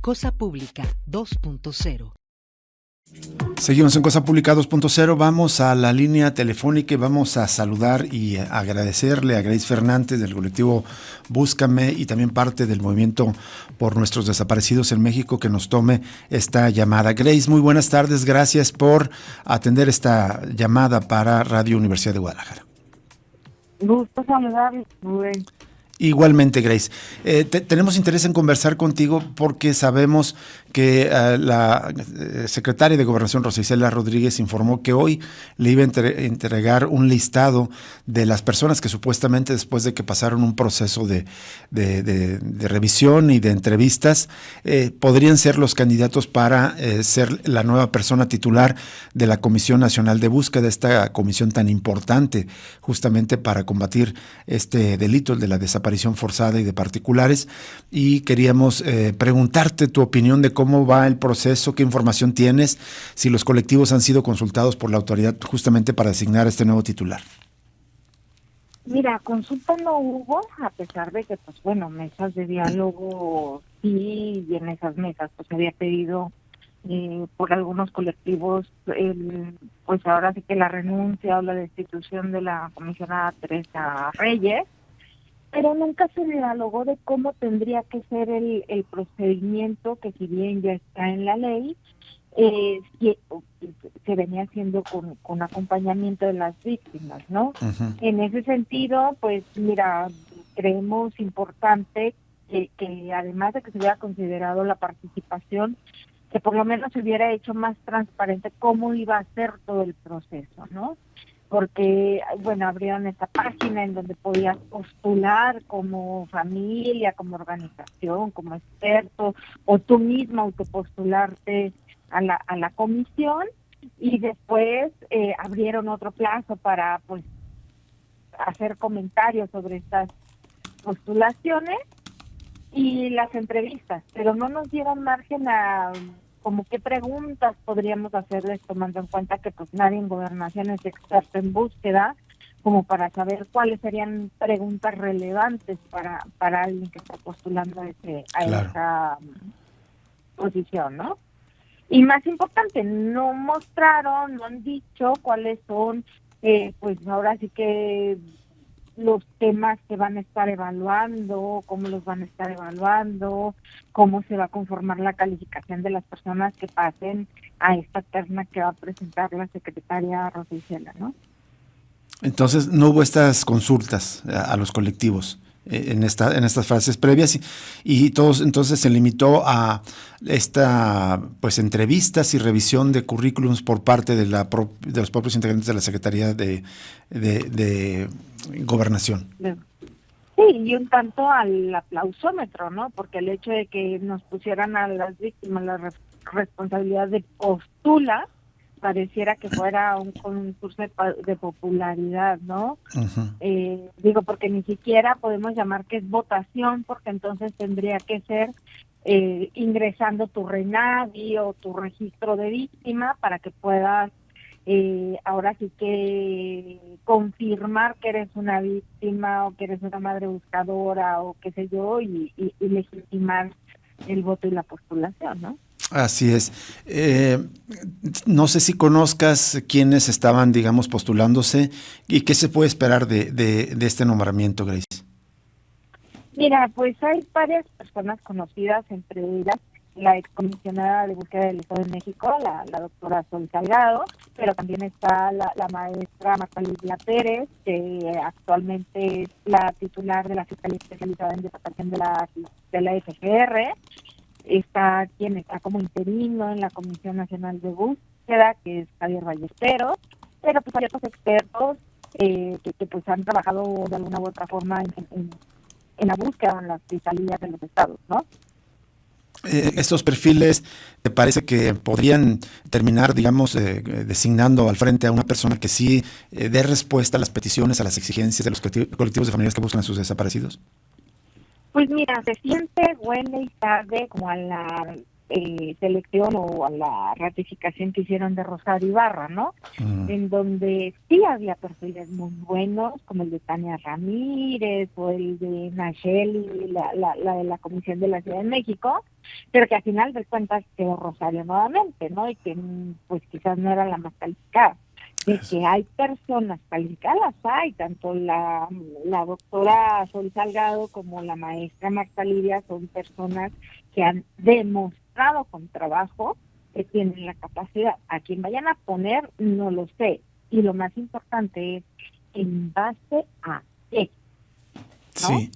Cosa Pública 2.0. Seguimos en Cosa Pública 2.0, vamos a la línea telefónica y vamos a saludar y agradecerle a Grace Fernández del colectivo Búscame y también parte del movimiento por nuestros desaparecidos en México que nos tome esta llamada. Grace, muy buenas tardes, gracias por atender esta llamada para Radio Universidad de Guadalajara. Gusto saludarles, Rubén. Igualmente, Grace. Tenemos interés en conversar contigo porque sabemos que la secretaria de Gobernación, Rosa Isela Rodríguez, informó que hoy le iba a entregar un listado de las personas que supuestamente después de que pasaron un proceso de revisión y de entrevistas, podrían ser los candidatos para ser la nueva persona titular de la Comisión Nacional de Búsqueda, esta comisión tan importante justamente para combatir este delito, el de la desaparición forzada y de particulares, y queríamos preguntarte tu opinión de cómo va el proceso, qué información tienes, si los colectivos han sido consultados por la autoridad justamente para designar a este nuevo titular. Mira, consulta no hubo, a pesar de que, mesas de diálogo sí, y en esas mesas pues había pedido por algunos colectivos, pues ahora sí que la renuncia o la destitución de la comisionada Teresa Reyes, pero nunca se dialogó de cómo tendría que ser el procedimiento, que si bien ya está en la ley, se venía haciendo con acompañamiento de las víctimas, ¿no? Uh-huh. En ese sentido, pues mira, creemos importante que además de que se hubiera considerado la participación, que por lo menos se hubiera hecho más transparente cómo iba a ser todo el proceso, ¿no? Porque, abrieron esta página en donde podías postular como familia, como organización, como experto, o tú mismo autopostularte a la comisión, y después abrieron otro plazo para, pues, hacer comentarios sobre estas postulaciones y las entrevistas, pero no nos dieron margen a como qué preguntas podríamos hacerles, tomando en cuenta que pues nadie en Gobernación es experto en búsqueda, como para saber cuáles serían preguntas relevantes para alguien que está postulando a esa posición, ¿no? Y más importante, no mostraron, no han dicho cuáles son, pues ahora sí que los temas que van a estar evaluando, cómo los van a estar evaluando, cómo se va a conformar la calificación de las personas que pasen a esta terna que va a presentar la secretaria Rosa Isela, ¿no? Entonces no hubo estas consultas a los colectivos en estas fases previas y todos entonces se limitó a esta pues entrevistas y revisión de currículums por parte de los propios integrantes de la Secretaría de Gobernación. Sí, y un tanto al aplausómetro, ¿no? Porque el hecho de que nos pusieran a las víctimas la responsabilidad de postula, pareciera que fuera un concurso de popularidad, ¿no? Uh-huh. Porque ni siquiera podemos llamar que es votación, porque entonces tendría que ser ingresando tu RENAVI o tu registro de víctima para que puedas ahora sí que confirmar que eres una víctima o que eres una madre buscadora o qué sé yo, y legitimar el voto y la postulación, ¿no? Así es. No sé si conozcas quiénes estaban, digamos, postulándose y qué se puede esperar de este nombramiento, Grace. Mira, pues hay varias personas conocidas, entre ellas la excomisionada de búsqueda del Estado de México, la doctora Sol Salgado, pero también está la maestra Marta Lidia Pérez, que actualmente es la titular de la Fiscalía Especializada en Desaparición de la FGR. Está quien está como interino en la Comisión Nacional de Búsqueda, que es Javier Ballesteros, pero pues hay otros expertos que pues han trabajado de alguna u otra forma en la búsqueda en las fiscalías de los estados, ¿no? Estos perfiles, ¿te parece que podrían terminar, digamos, designando al frente a una persona que sí dé respuesta a las peticiones, a las exigencias de los colectivos de familias que buscan a sus desaparecidos? Pues mira, se siente huele y tarde como a la selección o a la ratificación que hicieron de Rosario Ibarra, ¿no? Mm. En donde sí había perfiles muy buenos, como el de Tania Ramírez o el de Nacheli, la de la Comisión de la Ciudad de México, pero que al final de cuentas quedó Rosario nuevamente, ¿no? Y que pues quizás no era la más calificada. De que hay personas calificadas, hay, tanto la doctora Sol Salgado como la maestra Marta Lidia son personas que han demostrado con trabajo que tienen la capacidad. A quien vayan a poner, no lo sé. Y lo más importante es en base a qué, ¿no? Sí.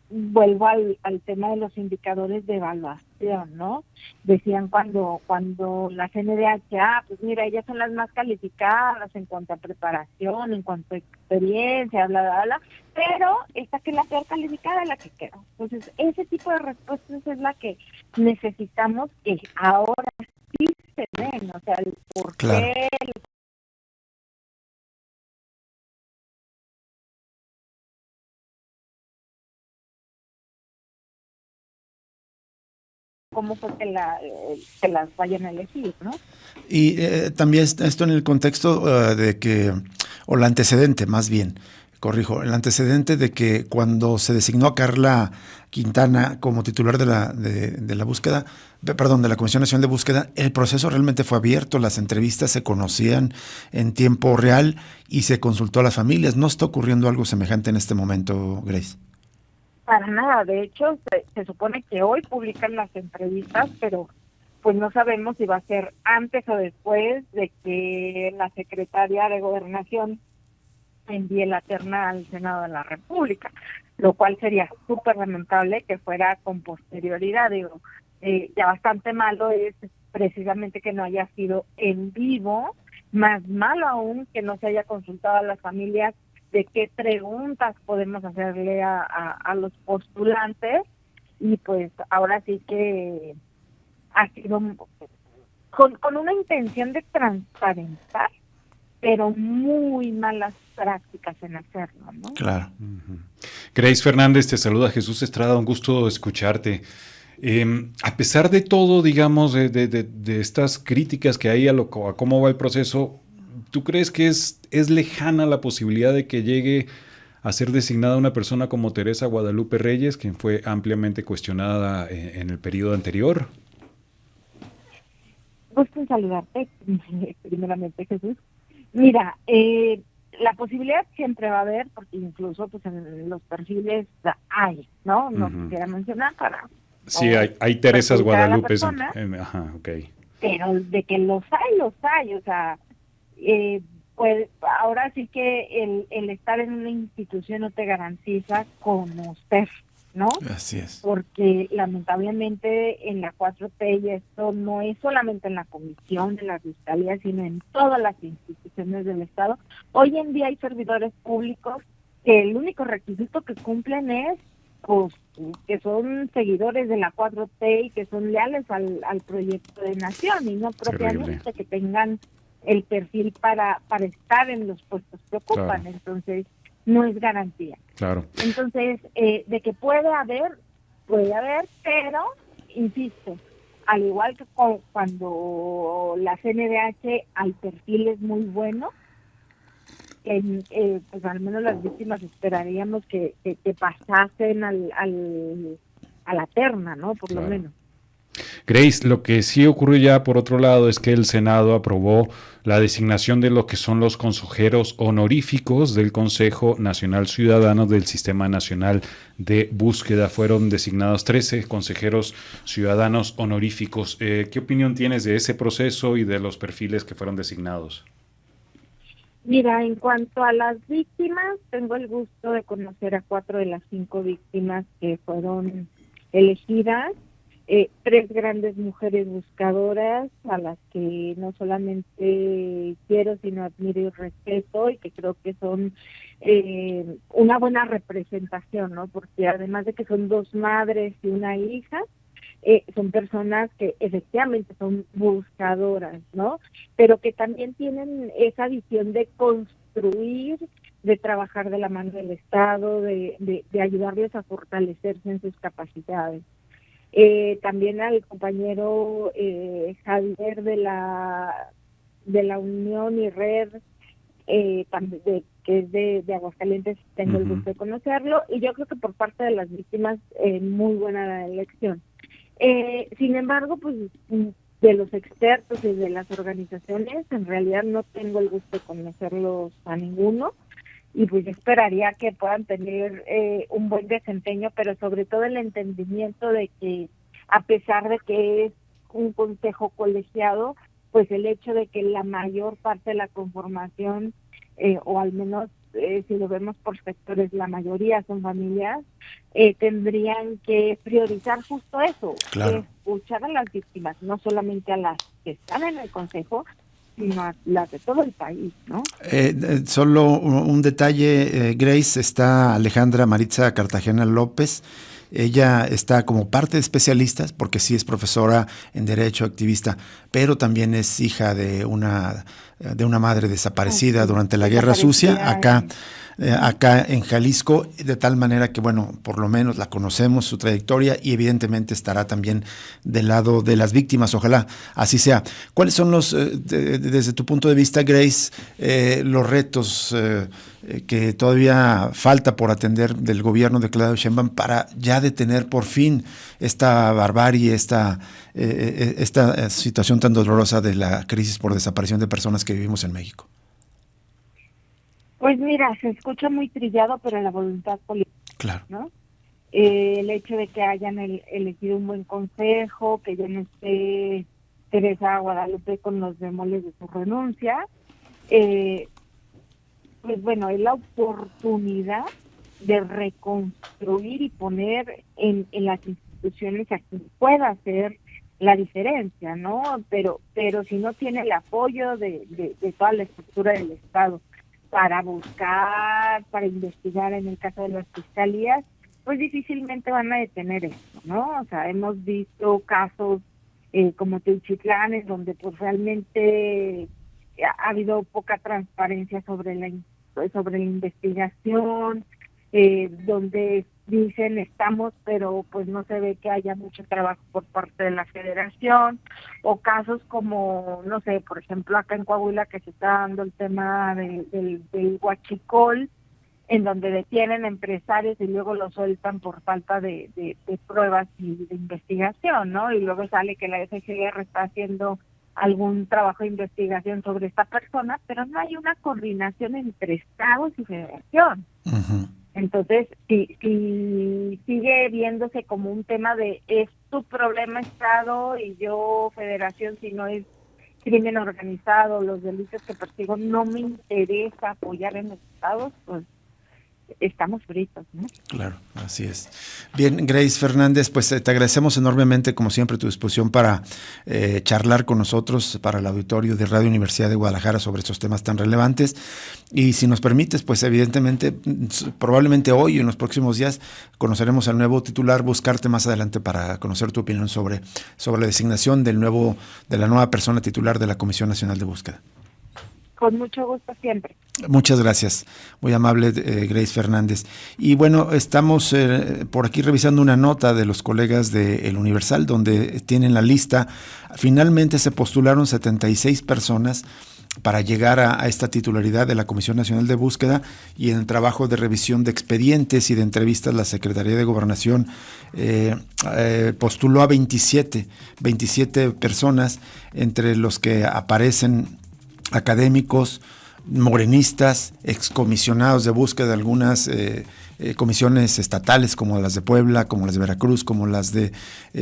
Vuelvo al tema de los indicadores de evaluación, ¿no? Decían cuando la CNDH, pues mira, ellas son las más calificadas en cuanto a preparación, en cuanto a experiencia, bla, bla, bla, pero esta que es la peor calificada es la que quedó. Entonces, ese tipo de respuestas es la que necesitamos que ahora sí se den, o sea, el por Claro. qué, cómo fue que las vayan a elegir, ¿no? Y también esto en el contexto de que, o el antecedente más bien, corrijo, el antecedente de que cuando se designó a Carla Quintana como titular de la búsqueda, perdón, de la Comisión Nacional de Búsqueda, el proceso realmente fue abierto, las entrevistas se conocían en tiempo real y se consultó a las familias. ¿No está ocurriendo algo semejante en este momento, Grace? Para nada, de hecho, se supone que hoy publican las entrevistas, pero pues no sabemos si va a ser antes o después de que la secretaria de Gobernación envíe la terna al Senado de la República, lo cual sería súper lamentable que fuera con posterioridad. Digo, ya bastante malo es precisamente que no haya sido en vivo, más malo aún que no se haya consultado a las familias de qué preguntas podemos hacerle a los postulantes, y pues ahora sí que ha sido con una intención de transparentar, pero muy malas prácticas en hacerlo, ¿no? Claro. Grace Fernández, te saluda Jesús Estrada, un gusto escucharte. A pesar de todo, digamos, de estas críticas que hay a cómo va el proceso, ¿tú crees que es lejana la posibilidad de que llegue a ser designada una persona como Teresa Guadalupe Reyes, quien fue ampliamente cuestionada en el periodo anterior? Gusto en saludarte, primeramente, Jesús. Mira, la posibilidad siempre va a haber, porque incluso pues en los perfiles hay, ¿no? No quisiera mencionar para Sí, hay Teresas perjudicar a la Guadalupe. persona, Ajá, ok. pero de que los hay, o sea, pues ahora sí que el estar en una institución no te garantiza conocer, ¿no? Así es. Porque lamentablemente en la 4T, y esto no es solamente en la comisión de la fiscalía, sino en todas las instituciones del Estado, hoy en día hay servidores públicos que el único requisito que cumplen es pues que son seguidores de la 4T y que son leales al proyecto de nación, y no propiamente que tengan el perfil para estar en los puestos que ocupan. Claro. Entonces no es garantía. Claro. Entonces, de que puede haber, pero, insisto, al igual que cuando la CNDH hay perfiles muy buenos, pues al menos las víctimas esperaríamos que pasasen a la terna, ¿no? Por lo menos. Grace, lo que sí ocurrió ya por otro lado es que el Senado aprobó la designación de lo que son los consejeros honoríficos del Consejo Nacional Ciudadano del Sistema Nacional de Búsqueda. Fueron designados 13 consejeros ciudadanos honoríficos. ¿Qué opinión tienes de ese proceso y de los perfiles que fueron designados? Mira, en cuanto a las víctimas, tengo el gusto de conocer a 4 de las 5 víctimas que fueron elegidas. 3 grandes mujeres buscadoras a las que no solamente quiero, sino admiro y respeto, y que creo que son una buena representación, ¿no? Porque además de que son 2 madres y una hija, son personas que efectivamente son buscadoras, ¿no? Pero que también tienen esa visión de construir, de trabajar de la mano del Estado, de ayudarles a fortalecerse en sus capacidades. También al compañero Javier de la Unión y Red, también que es de Aguascalientes, tengo el gusto de conocerlo, y yo creo que por parte de las víctimas, muy buena la elección. Sin embargo, pues de los expertos y de las organizaciones, en realidad no tengo el gusto de conocerlos a ninguno, y pues yo esperaría que puedan tener un buen desempeño, pero sobre todo el entendimiento de que, a pesar de que es un consejo colegiado, pues el hecho de que la mayor parte de la conformación, o al menos si lo vemos por sectores, la mayoría son familias, tendrían que priorizar justo eso, claro, escuchar a las víctimas, no solamente a las que están en el consejo, sino a las de todo el país, ¿no? Solo un detalle, Grace, está Alejandra Maritza Cartagena López. Ella está como parte de especialistas, porque sí es profesora en Derecho, activista, pero también es hija de una madre desaparecida durante la Guerra Sucia, acá en Jalisco, de tal manera que, bueno, por lo menos la conocemos, su trayectoria, y evidentemente estará también del lado de las víctimas, ojalá así sea. ¿Cuáles son desde tu punto de vista, Grace, los retos que todavía falta por atender del gobierno de Claudia Sheinbaum para ya detener por fin esta barbarie, esta situación tan dolorosa de la crisis por desaparición de personas que vivimos en México? Pues mira, se escucha muy trillado, pero la voluntad política, claro, ¿no? El hecho de que hayan elegido un buen consejo, que ya no esté Teresa Guadalupe con los bemoles de su renuncia, pues bueno, es la oportunidad de reconstruir y poner en las instituciones a quien pueda hacer la diferencia, ¿no? Pero si no tiene el apoyo de toda la estructura del Estado para buscar, para investigar en el caso de las fiscalías, pues difícilmente van a detener esto, ¿no? O sea, hemos visto casos como Teuchitlán, en donde pues realmente ha habido poca transparencia sobre la investigación, donde dicen estamos, pero pues no se ve que haya mucho trabajo por parte de la Federación, o casos como, no sé, por ejemplo, acá en Coahuila, que se está dando el tema del huachicol, en donde detienen empresarios y luego los sueltan por falta de pruebas y de investigación, ¿no? Y luego sale que la FGR está haciendo algún trabajo de investigación sobre esta persona, pero no hay una coordinación entre estados y Federación. Uh-huh. Entonces, si sigue viéndose como un tema de es tu problema Estado y yo Federación, si no es crimen organizado, los delitos que persigo, no me interesa apoyar en los estados, pues estamos fritos, ¿no? Claro, así es. Bien, Grace Fernández, pues te agradecemos enormemente, como siempre, tu disposición para charlar con nosotros, para el auditorio de Radio Universidad de Guadalajara sobre estos temas tan relevantes. Y si nos permites, pues evidentemente, probablemente hoy o en los próximos días conoceremos al nuevo titular, buscarte más adelante para conocer tu opinión sobre la designación de la nueva persona titular de la Comisión Nacional de Búsqueda. Con mucho gusto siempre. Muchas gracias, muy amable Grace Fernández. Y bueno, estamos por aquí revisando una nota de los colegas de El Universal, donde tienen la lista. Finalmente se postularon 76 personas para llegar a esta titularidad de la Comisión Nacional de Búsqueda, y en el trabajo de revisión de expedientes y de entrevistas la Secretaría de Gobernación postuló a 27 personas, entre los que aparecen académicos, morenistas, excomisionados de búsqueda de algunas comisiones estatales, como las de Puebla, como las de Veracruz, como las de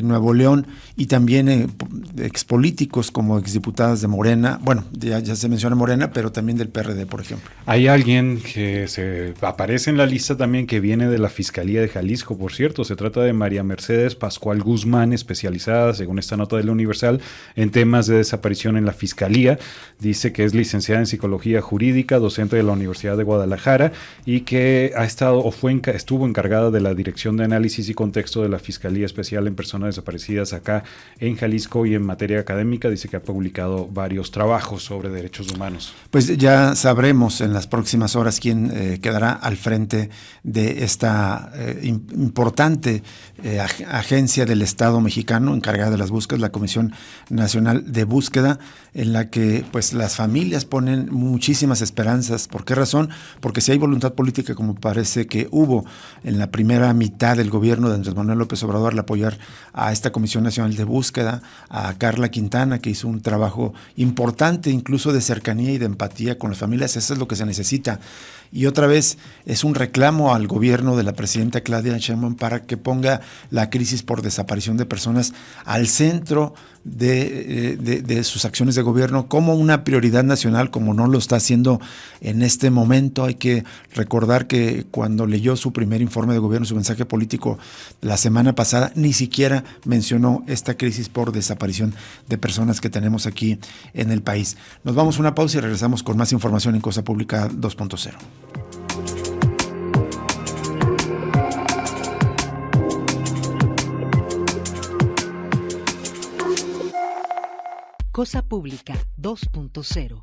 Nuevo León, y también expolíticos como exdiputadas de Morena. Bueno, ya se menciona Morena, pero también del PRD, por ejemplo. Hay alguien que se aparece en la lista también, que viene de la Fiscalía de Jalisco, por cierto. Se trata de María Mercedes Pascual Guzmán, especializada, según esta nota del Universal, en temas de desaparición en la Fiscalía. Dice que es licenciada en Psicología Jurídica, docente de la Universidad de Guadalajara, y que ha estado estuvo encargada de la Dirección de Análisis y Contexto de la Fiscalía Especial en Personas Desaparecidas acá en Jalisco, y en materia académica dice que ha publicado varios trabajos sobre derechos humanos. Pues ya sabremos en las próximas horas quién quedará al frente de esta importante agencia del Estado mexicano encargada de las búsquedas, la Comisión Nacional de Búsqueda, en la que pues las familias ponen muchísimas esperanzas. ¿Por qué razón? Porque si hay voluntad política, como parece que hubo en la primera mitad del gobierno de Andrés Manuel López Obrador, al apoyar a esta Comisión Nacional de Búsqueda, a Carla Quintana, que hizo un trabajo importante, incluso de cercanía y de empatía con las familias, eso es lo que se necesita. Y otra vez es un reclamo al gobierno de la presidenta Claudia Sheinbaum para que ponga la crisis por desaparición de personas al centro de sus acciones de gobierno como una prioridad nacional, como no lo está haciendo en este momento. Hay que recordar que cuando leyó su primer informe de gobierno, su mensaje político la semana pasada, ni siquiera mencionó esta crisis por desaparición de personas que tenemos aquí en el país. Nos vamos a una pausa y regresamos con más información en Cosa Pública 2.0. Cosa Pública 2.0.